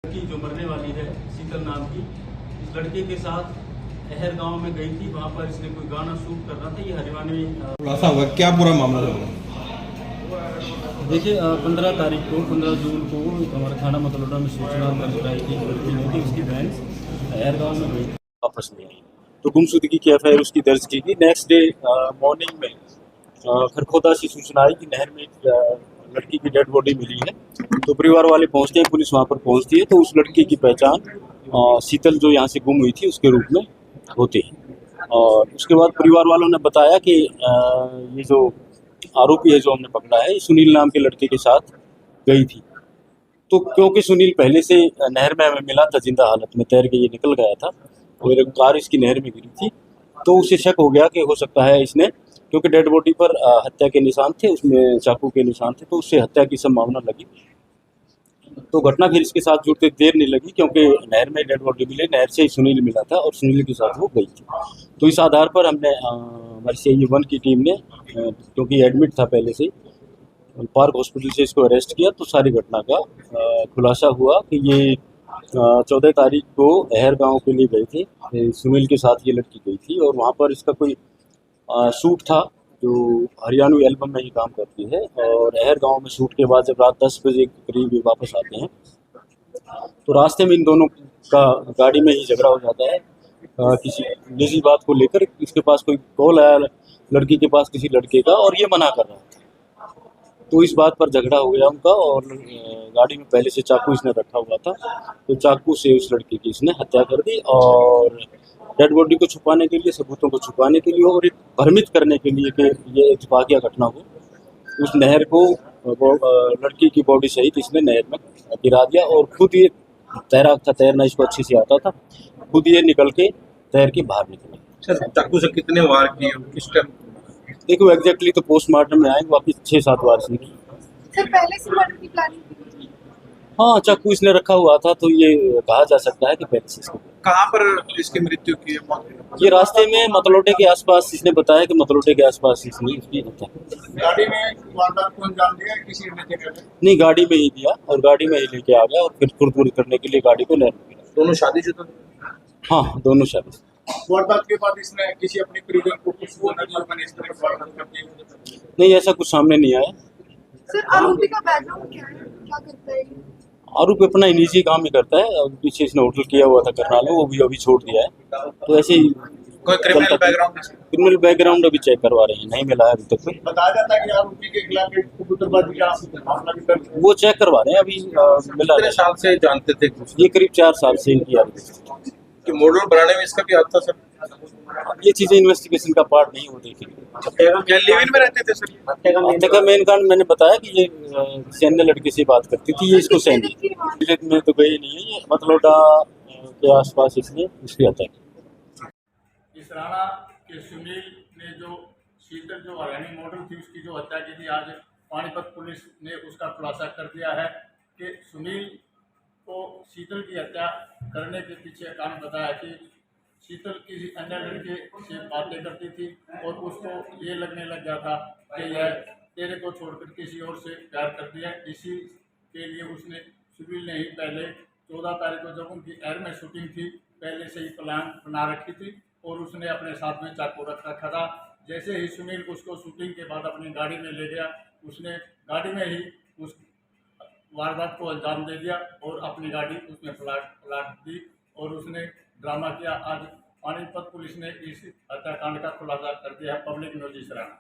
लड़की जो मरने वाली है शीतल नाम की, इस लड़के के साथ अहर गांव में गई थी। वहां पर इसने कोई गाना शूट कर रहा था। ये हरियाणवी खुलासा हुआ क्या पूरा मामला था? देखिए 15 जून को हमारे थाना मतलोडा में सूचना दर्ज कराई थी। लड़की जो थी उसकी बहन अहर गांव में गई थी, वापस नहीं आई, तो गुमशुदगी की एफआईआर उसकी दर्ज की गई। नेक्स्ट डे मॉर्निंग में खरखोदा से सूचना आई कि नहर में एक लड़की की डेड बॉडी मिली है। तो परिवार वाले पहुंचते हैं, पुलिस वहां पर पहुंचती है, तो उस लड़की की पहचान शीतल जो यहाँ से गुम हुई थी उसके रूप में होती है। और उसके बाद परिवार वालों ने बताया कि ये जो आरोपी है जो हमने पकड़ा है, सुनील नाम के लड़के के साथ गई थी। तो क्योंकि सुनील पहले से नहर में हमें मिला था, जिंदा हालत में तैर के ये निकल गया था और कार इसकी नहर में गिरी थी, तो उसे शक हो गया कि हो सकता है इसने, क्योंकि डेड बॉडी पर हत्या के निशान थे, उसमें चाकू के निशान थे, तो उससे हत्या की संभावना लगी। तो घटना फिर इसके साथ जुड़ते देर नहीं लगी, क्योंकि नहर में डेड बॉडी मिले, नहर से ही सुनील मिला था और सुनील के साथ वो गई थी। तो इस आधार पर हमने हमारी CIE 1 की टीम ने, क्योंकि एडमिट था पहले से, पार्क हॉस्पिटल से इसको अरेस्ट किया। तो सारी घटना का खुलासा हुआ कि ये 14 तारीख को अहर गांव के लिए गए थे, सुनील के साथ ये लड़की गई थी और वहाँ पर इसका कोई शूट था, जो हरियाणवी एल्बम में ही काम करती है। और अहर गांव में शूट के बाद जब रात 10 बजे के करीब ये वापस आते हैं, तो रास्ते में इन दोनों का गाड़ी में ही झगड़ा हो जाता है। किसी निजी बात को लेकर इसके पास कोई कॉल आया लड़की के पास किसी लड़के का, और ये मना कर रहा था। तो इस बात पर झगड़ा हो गया उनका, और गाड़ी में पहले से चाकू इसने रखा हुआ था, तो चाकू से उस लड़की की इसने हत्या कर दी। और डेड बॉडी को छुपाने के लिए, सबूतों को छुपाने के लिए और एक भ्रमित करने के लिए कि ये इत्तेफाकिया घटना हो, उस नहर को लड़की की बॉडी सहित इसने नहर में गिरा दिया। और खुद ये तैराक था, तैरना इसको अच्छे से आता था, खुद ये निकल के तैर के बाहर निकला। चाकू से कितने वार किए, किस टाइम? देखो एग्जैक्टली तो पोस्टमार्टम में आएंगे, वापिस 6-7 वार से की। सर पहले से मर्डर की प्लानिंग थी? हाँ, चाकू इसने रखा हुआ था, तो ये कहा जा सकता है कि पहले से इसको। कहाँ पर इसकी मृत्यु की है? ये रास्ते में मतलोटे के आसपास, इसने बताया कि मतलोटे के आसपास इसने इसकी हत्या। गाड़ी में वारदात को अंजाम दिया किसी ने जगह पे? नहीं, गाड़ी में ही दिया और गाड़ी में ही लेके आ गया और फिर खुरदुरी करने के लिए गाड़ी को नहर में गिरा। दोनों शादीशुदा? हाँ, दोनों शादी। वारदात के बाद इसने किसी अपनी परिजन को कुछ इस तरह की वारदात कर दी? नहीं, ऐसा कुछ सामने नहीं आया। सर आरोपी का बैकग्राउंड क्या है, क्या करता है? आरोपी अपना निजी काम ही करता है, और पीछे इसने होटल किया हुआ था करनाल में, वो भी अभी छोड़ दिया है। तो ऐसे ही कोई क्रिमिनल बैकग्राउंड? क्रिमिनल बैकग्राउंड अभी चेक करवा रहे हैं, नहीं मिला है अभी तक कोई। बताया जाता है कि आरोपी के खिलाफ एक कबूतरबाजी का मामला भी दर्ज है। वो चेक करवा रहे हैं अभी। मिला कितने साल से जानते थे ये करीब 4 साल से इनकी आदत। कि मॉडल बनाने में इसका भी हाथ था सर? ये चीजें इन्वेस्टिगेशन का पार्ट नहीं होती थी। क्या लिव इन में रहते थे सर? हत्या का मेन कारण मैंने बताया कि ये किसी अन्य लड़के से बात करती थी, ये इसको सहन में तो गई नहीं है। ये मतलोडा के आसपास इसने उसकी हत्या की। इस राणा के सुनील ने जो शीतल जो हरियाणी मॉडल थी उसकी जो हत्या की थी, आज पानीपत पुलिस ने उसका खुलासा कर दिया है कि सुनील को शीतल की हत्या करने के पीछे कारण बताया कि शीतल किसी अन्य लड़के से बातें करती थी और उसको ये लगने लग गया था कि यह तेरे को छोड़कर किसी और से प्यार करती है। इसी के लिए उसने सुनील ने ही पहले 14 तारीख को जब उनकी एयर में शूटिंग थी, पहले से ही प्लान बना रखी थी और उसने अपने साथ में चाकू रख रखा था। जैसे ही सुनील उसको शूटिंग के बाद अपनी गाड़ी में ले गया, उसने गाड़ी में ही उस वारदात को अंजाम दे दिया और अपनी गाड़ी उसने पलट दी और उसने ड्रामा किया। आज पानीपत पुलिस ने इस हत्याकांड का खुलासा कर दिया है। पब्लिक न्यूज़ इस राणा।